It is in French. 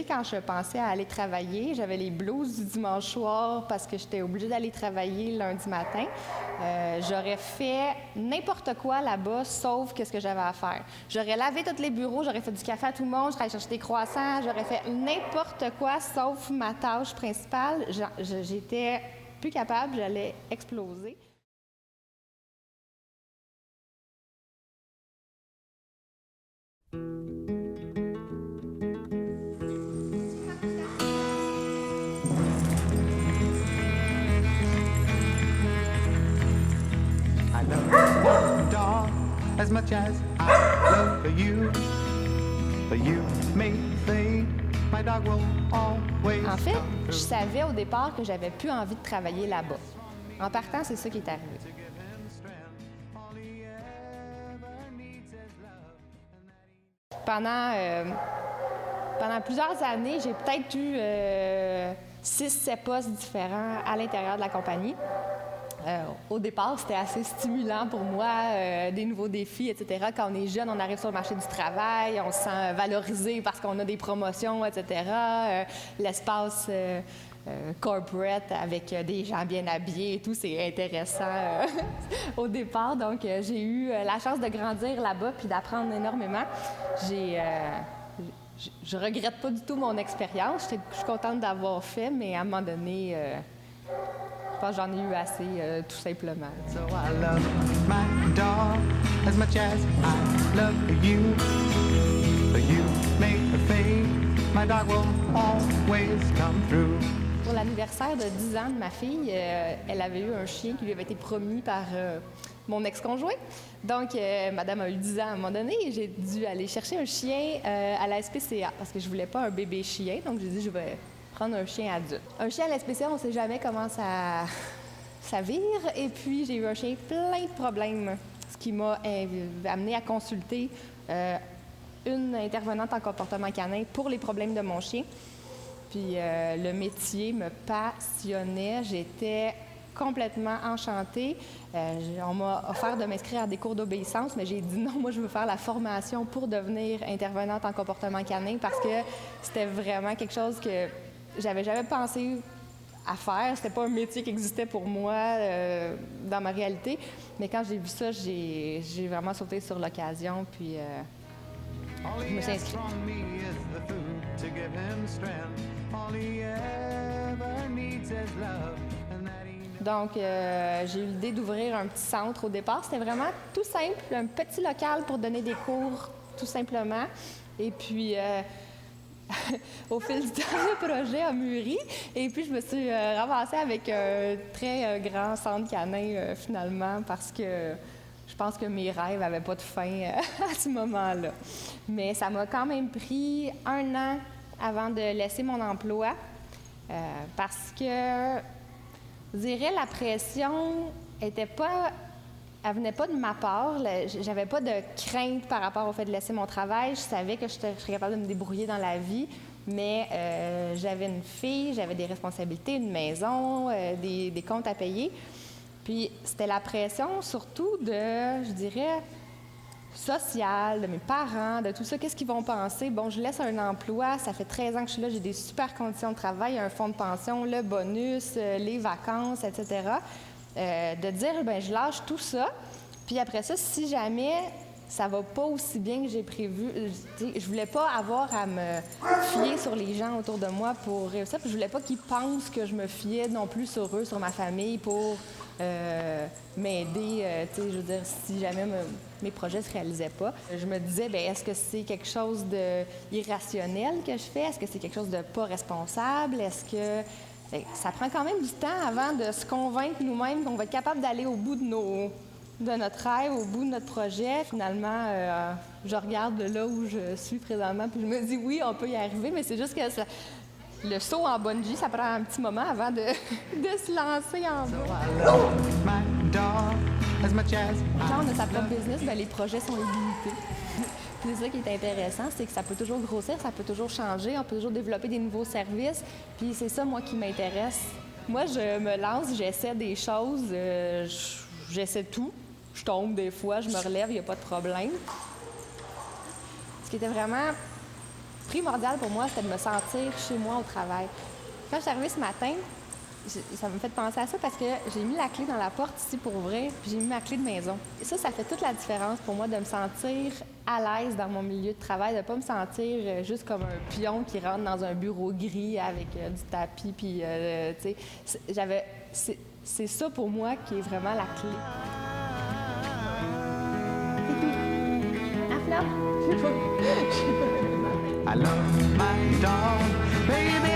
quand je pensais à aller travailler. J'avais les blues du dimanche soir parce que j'étais obligée d'aller travailler le lundi matin. J'aurais fait n'importe quoi là-bas, sauf ce que j'avais à faire. J'aurais lavé tous les bureaux, j'aurais fait du café à tout le monde, j'aurais cherché des croissants, j'aurais fait n'importe quoi, sauf ma tâche principale. J'étais plus capable, j'allais exploser. As much as I love you, but you may think my dog will always. En fait, je savais au départ que j'avais plus envie de travailler là-bas. En partant, c'est ça qui est arrivé. Pendant plusieurs années, j'ai peut-être eu 6-7 postes différents à l'intérieur de la compagnie. Au départ, c'était assez stimulant pour moi, des nouveaux défis, etc. Quand on est jeune, on arrive sur le marché du travail, on se sent valorisé parce qu'on a des promotions, etc. L'espace corporate avec des gens bien habillés et tout, c'est intéressant au départ. Donc, j'ai eu la chance de grandir là-bas puis d'apprendre énormément. Je regrette pas du tout mon expérience. Je suis contente d'avoir fait, mais à un moment donné, je pense que j'en ai eu assez, tout simplement. So I love my dog as much as I love you. But you make me think my dog will always come through. Pour l'anniversaire de 10 ans de ma fille, elle avait eu un chien qui lui avait été promis par mon ex-conjoint. Donc, madame a eu 10 ans à un moment donné et j'ai dû aller chercher un chien à la SPCA parce que je voulais pas un bébé chien. Donc, j'ai dit, je vais prendre un chien adulte. Un chien à la SPCA, on ne sait jamais comment ça vire. Et puis, j'ai eu un chien plein de problèmes, ce qui m'a amené à consulter une intervenante en comportement canin pour les problèmes de mon chien. Puis le métier me passionnait. J'étais complètement enchantée. On m'a offert de m'inscrire à des cours d'obéissance, mais j'ai dit non, moi je veux faire la formation pour devenir intervenante en comportement canin parce que c'était vraiment quelque chose que j'avais jamais pensé à faire. C'était pas un métier qui existait pour moi dans ma réalité. Mais quand j'ai vu ça, j'ai vraiment sauté sur l'occasion, puis je me suis inscrite. Donc, j'ai eu l'idée d'ouvrir un petit centre au départ. C'était vraiment tout simple, un petit local pour donner des cours, tout simplement. Et puis, au fil du temps, le projet a mûri. Et puis, je me suis ramassée avec un très grand centre canin, finalement, parce que je pense que mes rêves n'avaient pas de fin à ce moment-là. Mais ça m'a quand même pris 1 an avant de laisser mon emploi parce que, je dirais, la pression était pas... Elle venait pas de ma part. J'avais pas de crainte par rapport au fait de laisser mon travail. Je savais que je serais capable de me débrouiller dans la vie, mais j'avais une fille, j'avais des responsabilités, une maison, des comptes à payer. Puis c'était la pression surtout de, je dirais, sociale, de mes parents, de tout ça. Qu'est-ce qu'ils vont penser? Bon, je laisse un emploi, ça fait 13 ans que je suis là, j'ai des super conditions de travail, un fonds de pension, le bonus, les vacances, etc. De dire, bien, je lâche tout ça, puis après ça, si jamais ça va pas aussi bien que j'ai prévu, je voulais pas avoir à me fier sur les gens autour de moi pour réussir, puis je voulais pas qu'ils pensent que je me fiais non plus sur eux, sur ma famille, pour m'aider, je veux dire, si jamais mes projets se réalisaient pas. Je me disais, bien, est-ce que c'est quelque chose d'irrationnel que je fais? Est-ce que c'est quelque chose de pas responsable? Est-ce que... Ça prend quand même du temps avant de se convaincre nous-mêmes qu'on va être capable d'aller au bout de notre rêve, au bout de notre projet. Finalement, je regarde là où je suis présentement, puis je me dis oui, on peut y arriver, mais c'est juste que le saut en bungee, ça prend un petit moment avant de se lancer en bas. Quand on a sa propre business, bien, les projets sont illimités. C'est ça qui est intéressant, c'est que ça peut toujours grossir, ça peut toujours changer, on peut toujours développer des nouveaux services. Puis c'est ça, moi, qui m'intéresse. Moi, je me lance, j'essaie des choses, j'essaie tout. Je tombe des fois, je me relève, il n'y a pas de problème. Ce qui était vraiment primordial pour moi, c'était de me sentir chez moi au travail. Quand je suis arrivée ce matin, ça me fait penser à ça parce que j'ai mis la clé dans la porte ici pour ouvrir, puis j'ai mis ma clé de maison. Et ça fait toute la différence pour moi de me sentir à l'aise dans mon milieu de travail, de ne pas me sentir juste comme un pion qui rentre dans un bureau gris avec du tapis, puis tu sais, c'est ça pour moi qui est vraiment la clé. I love my dog, baby.